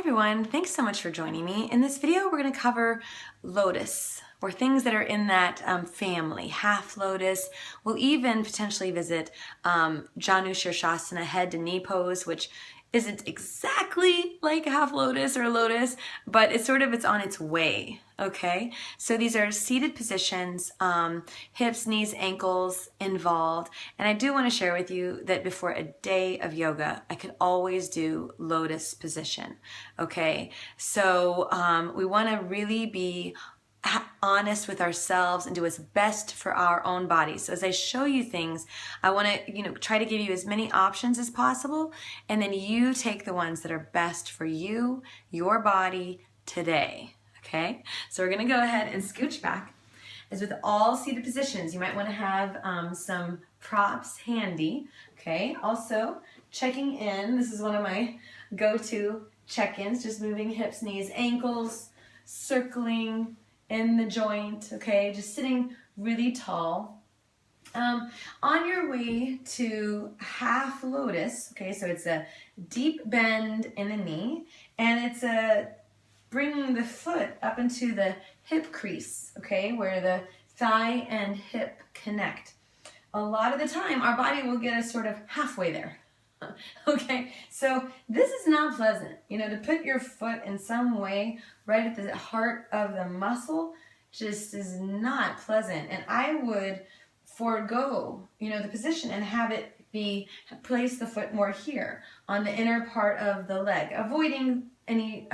everyone, thanks so much for joining me. In this video, we're going to cover Lotus, or things that are in that family, half Lotus. We'll even potentially visit Janu Shirshasana, head to knee pose, which isn't exactly like half Lotus or Lotus, but it's on its way, okay? So these are seated positions, hips, knees, ankles involved. And I do want to share with you that before a day of yoga, I could always do Lotus position, okay? So we want to really be honest with ourselves and do what's best for our own bodies. So as I show you things, I want to, try to give you as many options as possible, and then you take the ones that are best for you, your body today. Okay? So we're going to go ahead and scooch back. As with all seated positions, you might want to have some props handy. Okay? Also, checking in. This is one of my go-to check-ins, just moving hips, knees, ankles, circling in the joint, okay, just sitting really tall. On your way to half Lotus, okay, so it's a deep bend in the knee, and it's bringing the foot up into the hip crease, okay, where the thigh and hip connect. A lot of the time, our body will get us sort of halfway there. Okay, so this is not pleasant. To put your foot in some way right at the heart of the muscle just is not pleasant. And I would forego, the position and have it place the foot more here on the inner part of the leg, avoiding any,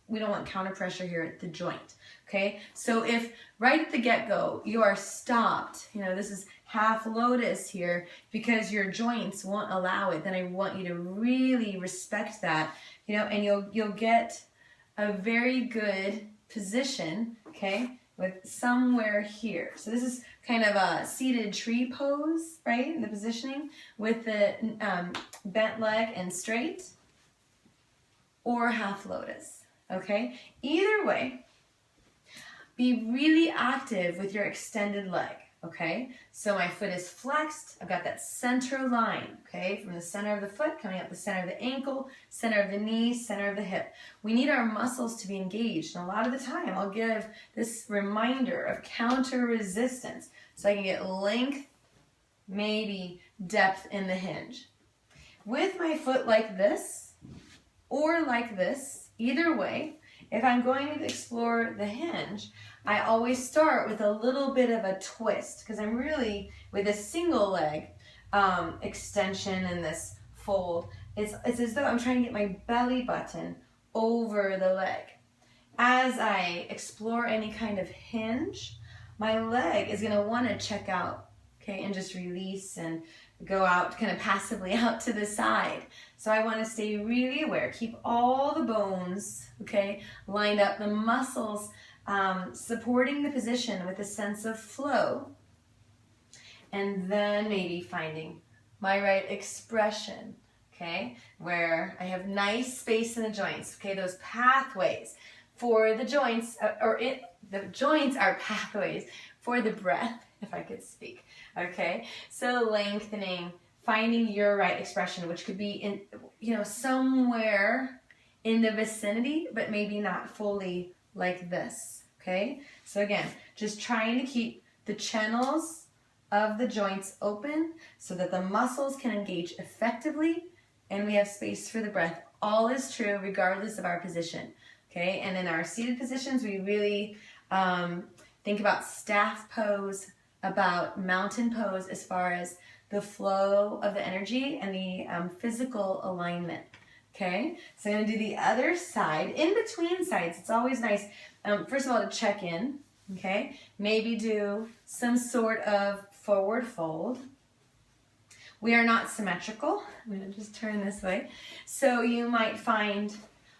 we don't want counter pressure here at the joint. Okay, so if right at the get-go you are stopped, this is half Lotus here because your joints won't allow it, then I want you to really respect that, and you'll get a very good position, okay, with somewhere here. So this is kind of a seated tree pose, right, the positioning with the bent leg and straight, or half Lotus, okay? Either way, be really active with your extended leg, okay? So my foot is flexed. I've got that center line, okay? From the center of the foot, coming up the center of the ankle, center of the knee, center of the hip. We need our muscles to be engaged. And a lot of the time, I'll give this reminder of counter resistance so I can get length, maybe depth in the hinge. With my foot like this, or like this, either way, if I'm going to explore the hinge, I always start with a little bit of a twist because I'm really, with a single leg extension and this fold, it's as though I'm trying to get my belly button over the leg. As I explore any kind of hinge, my leg is going to want to check out, okay, and just release and go out kind of passively out to the side. So I want to stay really aware. Keep all the bones, okay, lined up, the muscles supporting the position with a sense of flow. And then maybe finding my right expression, okay, where I have nice space in the joints, okay, those pathways for the joints, the joints are pathways for the breath, if I could speak. Okay, so lengthening, finding your right expression, which could be in, somewhere in the vicinity, but maybe not fully like this. Okay, so again, just trying to keep the channels of the joints open so that the muscles can engage effectively and we have space for the breath. All is true regardless of our position. Okay, and in our seated positions, we really think about staff pose, about mountain pose as far as the flow of the energy and the physical alignment. Okay, so I'm going to do the other side. In between sides, it's always nice, first of all, to check in. Okay, maybe do some sort of forward fold. We are not symmetrical. I'm going to just turn this way. So you might find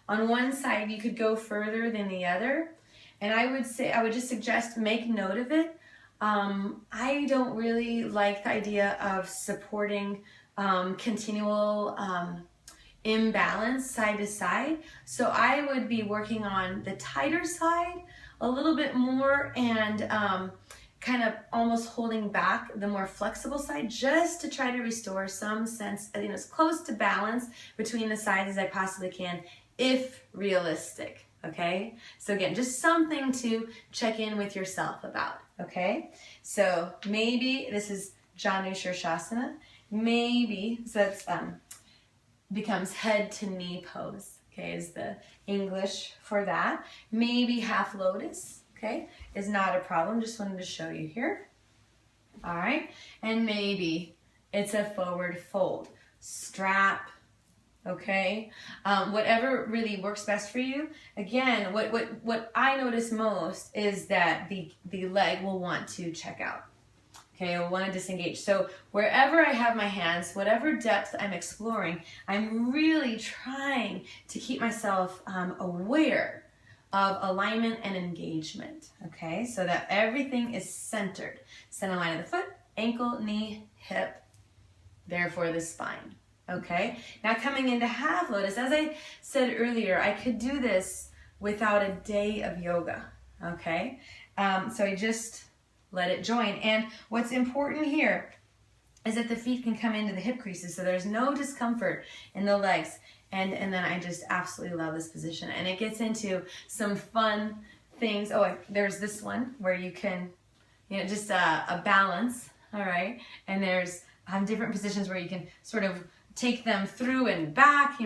on one side you could go further than the other. And I would just suggest make note of it. I don't really like the idea of supporting continual imbalance side to side. So I would be working on the tighter side a little bit more and kind of almost holding back the more flexible side just to try to restore some sense, as close to balance between the sides as I possibly can if realistic, okay? So again, just something to check in with yourself about, okay? So maybe this is Janu Shirshasana. Maybe, so that's becomes head to knee pose, okay, is the English for that. Maybe half lotus, okay, is not a problem. Just wanted to show you here. All right, and maybe it's a forward fold. Strap, okay, whatever really works best for you. Again, what I notice most is that the leg will want to check out. Okay, I want to disengage. So wherever I have my hands, whatever depth I'm exploring, I'm really trying to keep myself aware of alignment and engagement. Okay, so that everything is centered. Center line of the foot, ankle, knee, hip, therefore the spine. Okay, now coming into half lotus, as I said earlier, I could do this without a day of yoga. Okay, so I just let it join. And what's important here is that the feet can come into the hip creases, so there's no discomfort in the legs. And then I just absolutely love this position. And it gets into some fun things. Oh, there's this one where you can, just a balance, all right? And there's different positions where you can sort of take them through and back,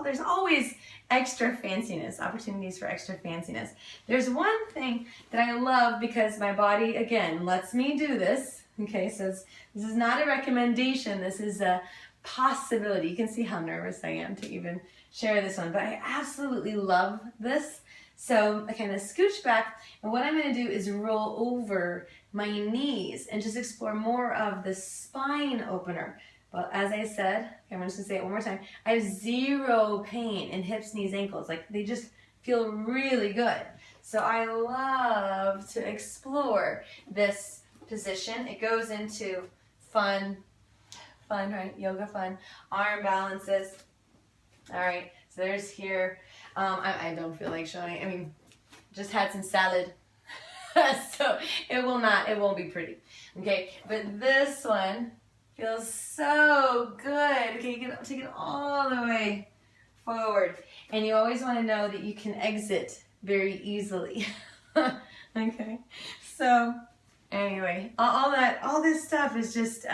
there's always extra fanciness, opportunities for extra fanciness. There's one thing that I love because my body, again, lets me do this, okay, so this is not a recommendation, this is a possibility. You can see how nervous I am to even share this one, but I absolutely love this. So I kind of scooch back, and what I'm going to do is roll over my knees and just explore more of the spine opener. But as I said, I'm just going to say it one more time, I have zero pain in hips, knees, ankles. Like, they just feel really good. So I love to explore this position. It goes into fun, right? Yoga fun. Arm balances. All right, so there's here. I don't feel like showing. Just had some salad. So it won't be pretty. Okay, but this one feels so good. Okay, you can take it all the way forward. And you always want to know that you can exit very easily. Okay, so anyway, all this stuff is just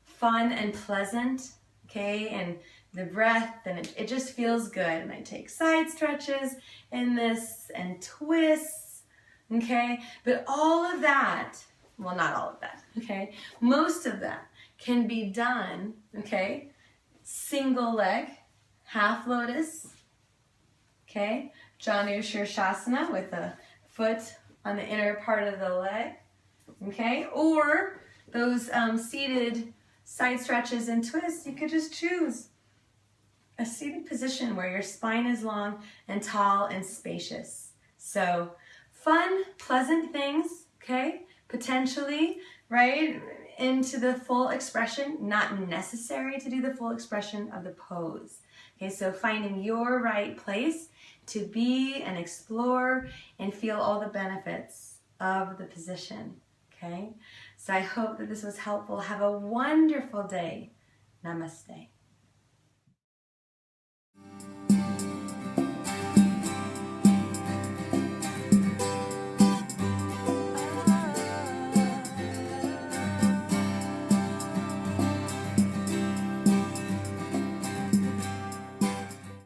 fun and pleasant, okay, and the breath, and it just feels good. And I take side stretches in this and twists, okay, but all of that, well, not all of that, okay, most of that can be done, okay, single leg, half lotus, okay, Janu Shirshasana with the foot on the inner part of the leg, okay, or those seated side stretches and twists. You could just choose a seated position where your spine is long and tall and spacious. So fun, pleasant things, okay, potentially, right, into the full expression, not necessary to do the full expression of the pose. Okay, so finding your right place to be and explore and feel all the benefits of the position, okay? So I hope that this was helpful. Have a wonderful day. Namaste.